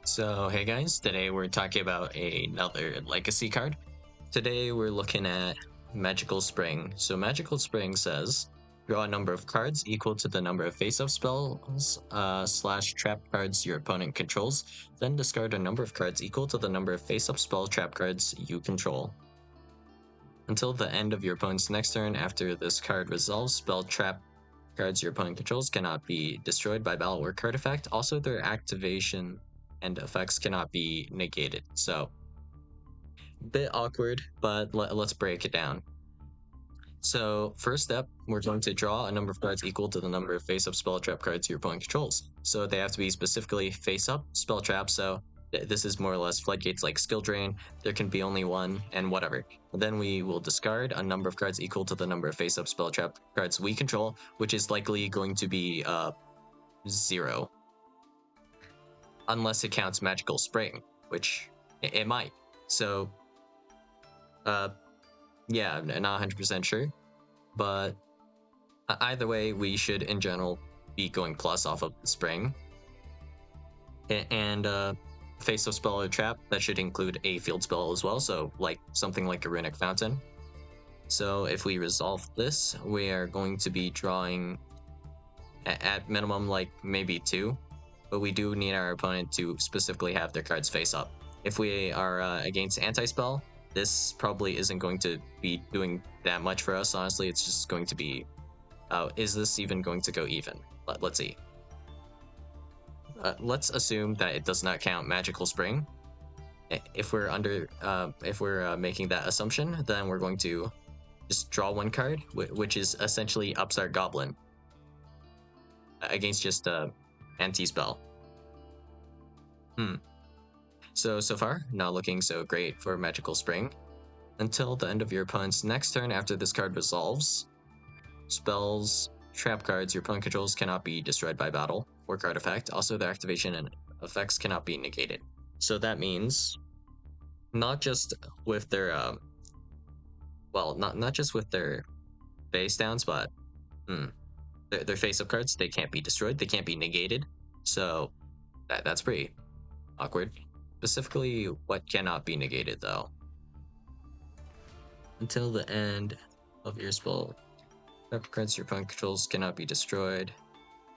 So, hey guys, today we're talking about another legacy card. Today we're looking at Magical Spring. So, Magical Spring says draw a number of cards equal to the number of face up spells slash trap cards your opponent controls, then discard a number of cards equal to the number of face up spell trap cards you control. Until the end of your opponent's next turn, after this card resolves, spell trap cards your opponent controls cannot be destroyed by battle or card effect. Also, their activation and effects cannot be negated. So, bit awkward, but let's break it down. So, first step, we're going to draw a number of cards equal to the number of face-up spell trap cards your opponent controls. So they have to be specifically face-up spell traps. So this is more or less floodgates like skill drain. There can be only one and whatever. Then we will discard a number of cards equal to the number of face-up spell trap cards we control, which is likely going to be 0. Unless it counts Magical Spring, which it might. So, yeah, I'm not 100% sure. But either way, we should, in general, be going plus off of Spring. And face of spell or trap, that should include a field spell as well, so like something like a Runic Fountain. So if we resolve this, we are going to be drawing at minimum like maybe 2, but we do need our opponent to specifically have their cards face up. If we are against anti-spell, this probably isn't going to be doing that much for us, honestly. It's just going to be, is this even going to go even? Let's see. Let's assume that it does not count Magical Spring. If we're making that assumption, then we're going to just draw one card, which is essentially Upstart Goblin against just anti-spell. So far, not looking so great for Magical Spring. Until the end of your opponent's next turn after this card resolves, spells, trap cards your opponent controls cannot be destroyed by battle or card effect. Also, their activation and effects cannot be negated. So that means not just with their not just with their face downs, but their face-up cards, they can't be destroyed, they can't be negated. So that's pretty awkward. Specifically, what cannot be negated though? Until the end of your spell, cards your opponent controls cannot be destroyed,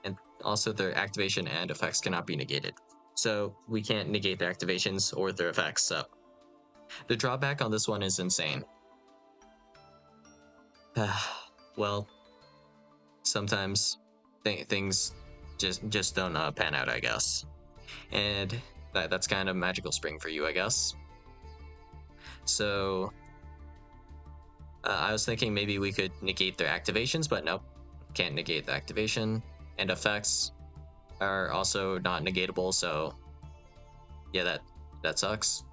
and also their activation and effects cannot be negated. So we can't negate their activations or their effects. So the drawback on this one is insane. Well, sometimes things just don't pan out, I guess. And that's kind of Magical Spring for you, I guess. So I was thinking maybe we could negate their activations, but nope, can't negate the activation. And effects are also not negatable, so yeah, that sucks.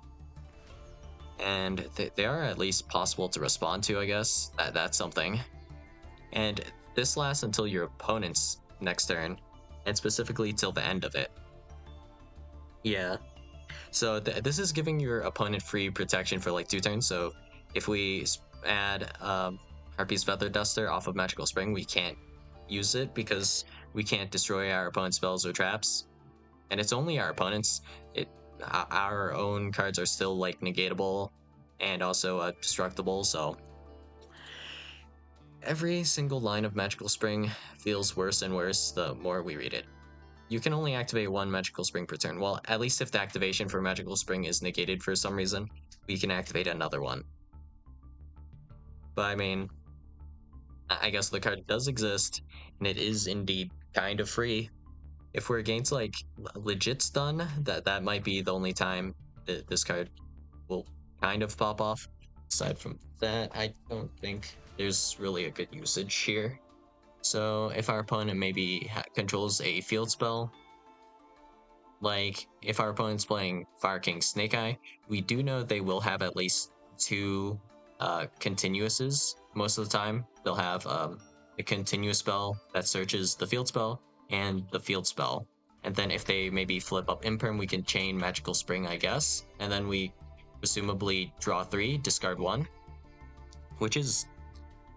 And they are at least possible to respond to, I guess. That's something. And this lasts until your opponent's next turn, and specifically till the end of it. Yeah. So this is giving your opponent free protection for like 2 turns. So if we add Harpy's Feather Duster off of Magical Spring, we can't use it because we can't destroy our opponent's spells or traps. And it's only our opponent's. Our own cards are still like negatable and also destructible. So every single line of Magical Spring feels worse and worse the more we read it. You can only activate 1 Magical Spring per turn. Well, at least if the activation for Magical Spring is negated for some reason, we can activate another one. But I mean, I guess the card does exist, and it is indeed kind of free. If we're against like legit stun, that might be the only time that this card will kind of pop off. Aside from that, I don't think there's really a good usage here. So if our opponent maybe controls a field spell, like if our opponent's playing Fire King Snake Eye, we do know they will have at least 2 continuouses. Most of the time, they'll have a continuous spell that searches the field spell and the field spell. And then if they maybe flip up Imperm, we can chain Magical Spring, I guess. And then we presumably draw 3, discard 1, which is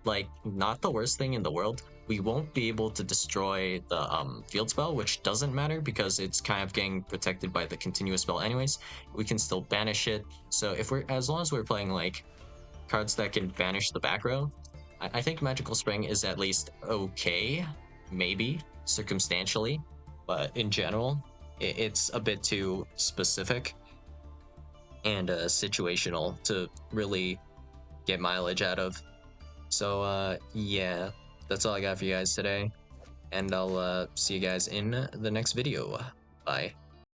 like not the worst thing in the world. we won't be able to destroy the field spell, which doesn't matter because it's kind of getting protected by the continuous spell anyways. We can still banish it. So if we're as long as we're playing like cards that can banish the back row, I think Magical Spring is at least okay, maybe circumstantially, but in general, it's a bit too specific and situational to really get mileage out of. So yeah, that's all I got for you guys today, and I'll see you guys in the next video. Bye.